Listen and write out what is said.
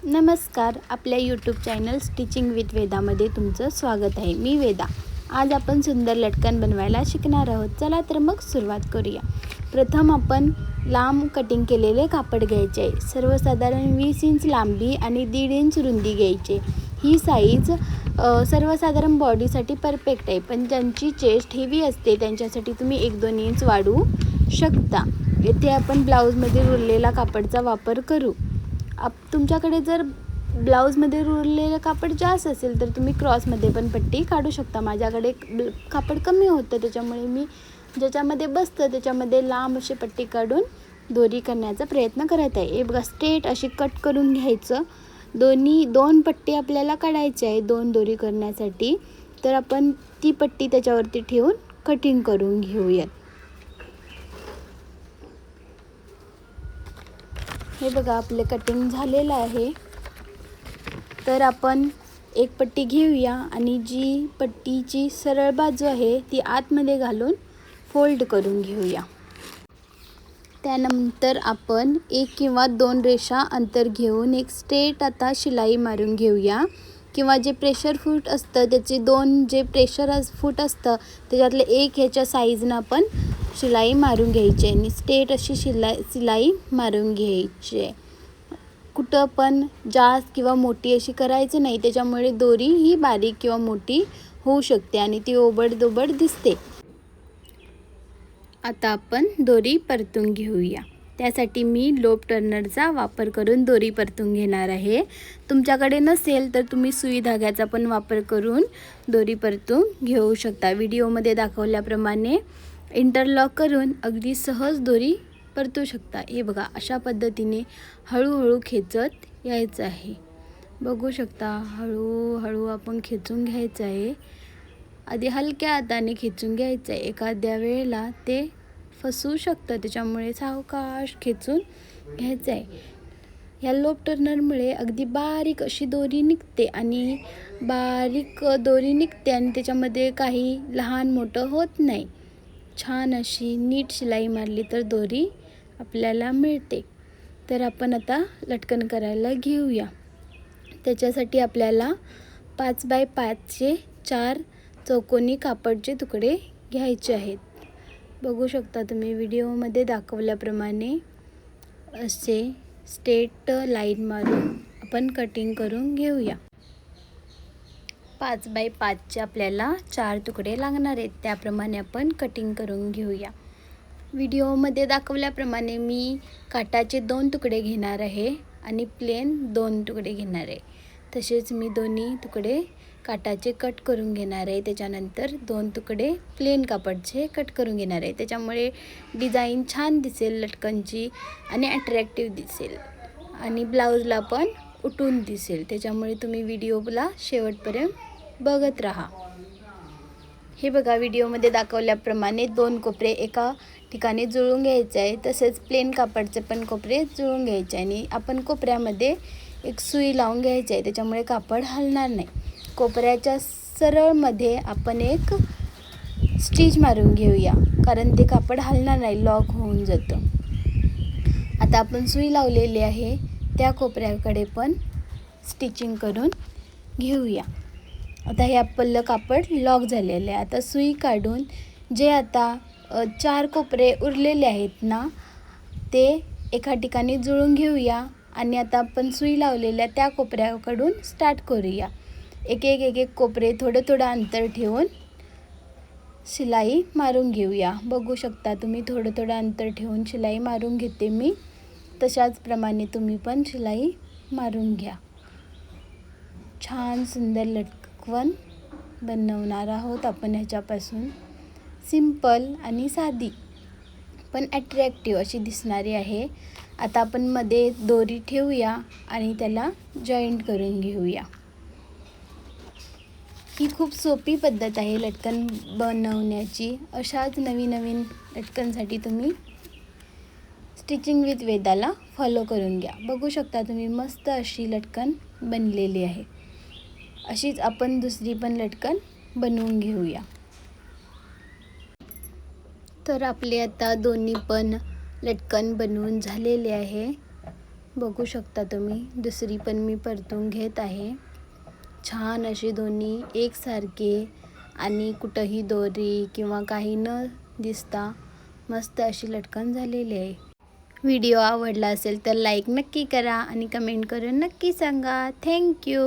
नमस्कार, आपल्या YouTube channel stitching with वेदामध्ये तुमचं स्वागत आहे. मी वेदा. आज आपण सुंदर लटकन बनवायला शिकणार आहोत. चला तर मग सुरुवात करूया. प्रथम आपण लांब कटिंग केलेले कापड घ्यायचे आहे. सर्वसाधारण 20 इंच लांबी आणि 1.5 इंच रुंदी घ्यायचे. ही साईज सर्वसाधारण बॉडीसाठी परफेक्ट आहे, पण ज्यांची चेस्ट हेवी असते त्यांच्यासाठी तुम्ही 1-2 इंच वाढवू शकता. येथे आपण ब्लाऊजमध्ये उरलेला कापडचा वापर करू. तुमच्याकडे जर ब्लाऊजमध्ये रुरलेलं कापड जास्त असेल तर तुम्ही क्रॉसमध्ये पण पट्टी काढू शकता. माझ्याकडे कापड कमी होतं, त्याच्यामुळे मी ज्याच्यामध्ये बसतं त्याच्यामध्ये लांब अशी पट्टी काढून दोरी करण्याचा प्रयत्न करत आहे. हे बघा, स्ट्रेट अशी कट करून घ्यायचं. दोन पट्टी आपल्याला काढायची आहे 2 दोरी करण्यासाठी. तर आपण ती पट्टी त्याच्यावरती ठेवून कटिंग करून घेऊयात. हे बघा, आपले कटिंग झालेलं आहे. तर आपण एक पट्टी घेऊया आणि जी पट्टीची सरळ बाजू आहे ती आतमध्ये घालून फोल्ड करून घेऊया. त्यानंतर आपण 1 किंवा 2 रेषा अंतर घेऊन एक स्ट्रेट आता शिलाई मारून घेऊया. किंवा जे प्रेशर फूट असतं त्याचे 2 जे प्रेशर फूट असतं त्याच्यातले 1 ह्याच्या साईजनं आपण शिलाई मारून घ्यायची आणि स्ट्रेट अशी शिलाई मारून घ्यायची. कुठं पण जास्त किंवा मोठी अशी करायचं नाही, त्याच्यामुळे दोरी ही बारीक किंवा मोठी होऊ शकते आणि ती ओबडधोबड दिसते. आता आपण दोरी परतून घेऊया. त्यासाठी मी लोप टर्नरचा वापर करून दोरी परतून घेणार आहे. तुमच्याकडे नसेल तर तुम्ही सुई धाग्याचा पण वापर करून दोरी परतून घेऊ शकता. व्हिडिओमध्ये दाखवल्याप्रमाणे इंटरलॉक करून अगदी सहज दोरी परतू शकता. हे बघा, अशा पद्धतीने हळूहळू खेचत यायचं आहे. बघू शकता, हळूहळू आपण खेचून घ्यायचं आहे. आधी हलक्या हाताने खेचून घ्यायचं आहे. एखाद्या वेळेला ते फसू शकतं, त्याच्यामुळे सावकाश खेचून घ्यायचं आहे. ह्या लोप टर्नरमुळे अगदी बारीक अशी दोरी निघते आणि त्याच्यामध्ये काही लहान मोठं होत नाही. छान अशी नीट शिलाई मारली तर दोरी आपल्याला मिळते. तर आपण आता लटकन करायला घेऊया. त्याच्यासाठी आपल्याला 5x5चे 4 चौकोनी कापडचे तुकडे घ्यायचे आहेत. बघू शकता तुम्ही व्हिडिओमध्ये दाखवल्याप्रमाणे असे स्ट्रेट लाईन मारून आपण कटिंग करून घेऊया. 5x5चे आपल्याला 4 तुकडे लागणार आहेत, त्याप्रमाणे आपण कटिंग करून घेऊया. व्हिडिओमध्ये दाखवल्याप्रमाणे मी काटाचे 2 तुकडे घेणार आहे आणि प्लेन 2 तुकडे घेणार आहे. तसेच मी दोन्ही तुकडे काटाचे कट करून घेणार आहे. त्याच्यानंतर 2 तुकडे प्लेन कापडचे कट करून घेणार आहे. त्याच्यामुळे डिझाईन छान दिसेल लटकनची आणि अट्रॅक्टिव्ह दिसेल आणि ब्लाऊजला पण उठून दिसेल. त्याच्यामुळे तुम्ही व्हिडिओला शेवटपर्यंत बघत राहा. हे बघा, व्हिडिओमध्ये दाखवल्याप्रमाणे 2 कोपरे एका ठिकाणी जुळून घ्यायचे आहे. तसेच प्लेन कापडचे पण कोपरे जुळून घ्यायचे आहे आणि आपण कोपऱ्यामध्ये एक सुई लावून घ्यायची आहे, त्याच्यामुळे कापड हलणार नाही. कोपऱ्याच्या सरळमध्ये आपण एक स्टिच मारून घेऊया, कारण ते कापड हलणार नाही, लॉक होऊन जातं. आता आपण सुई लावलेली आहे त्या कोपऱ्याकडे पण स्टिचिंग करून घेऊया. आता हे आपलं कापड लॉक झालेलं आहे. आता सुई काढून जे आता 4 कोपरे उरलेले आहेत ना, ते एका ठिकाणी जुळून घेऊया आणि आता आपण सुई लावलेल्या त्या कोपऱ्याकडून स्टार्ट करूया. एक कोपरे थोडं अंतर ठेवून शिलाई मारून घेऊया. बघू शकता तुम्ही, थोडं अंतर ठेवून शिलाई मारून घेते मी. तशाच प्रमाणे तुम्ही पण शिलाई मारून घ्या. छान सुंदर लटकन बनवणार आहोत आपण ह्याच्यापासून. सिंपल आणि साधी पण अट्रॅक्टिव्ह अशी दिसणारी आहे. आता आपण मध्ये दोरी ठेवूया आणि त्याला जॉईंट करून घेऊया. ही खूप सोपी पद्धत आहे लटकन बनवण्याची. अशाच नवीन लटकनसाठी तुम्ही स्टिचिंग विथ वेदाला फॉलो करून घ्या. बघू शकता तुम्ही, मस्त अशी लटकन बनलेली आहे. अशीच आपण दुसरी पण लटकन बनवून घेऊया. तर आपले आता दोन्ही पण लटकन बनवून झालेले आहे. बघू शकता तुम्ही, दुसरी पण मी परतून घेत आहे. छान असे दोन्ही एकसारखे आणि कुठंही दोरी किंवा काही न दिसता मस्त अशी लटकन झालेली आहे. व्हिडिओ आवडला असेल तर लाईक नक्की करा आणि कमेंट करून नक्की सांगा. थँक्यू.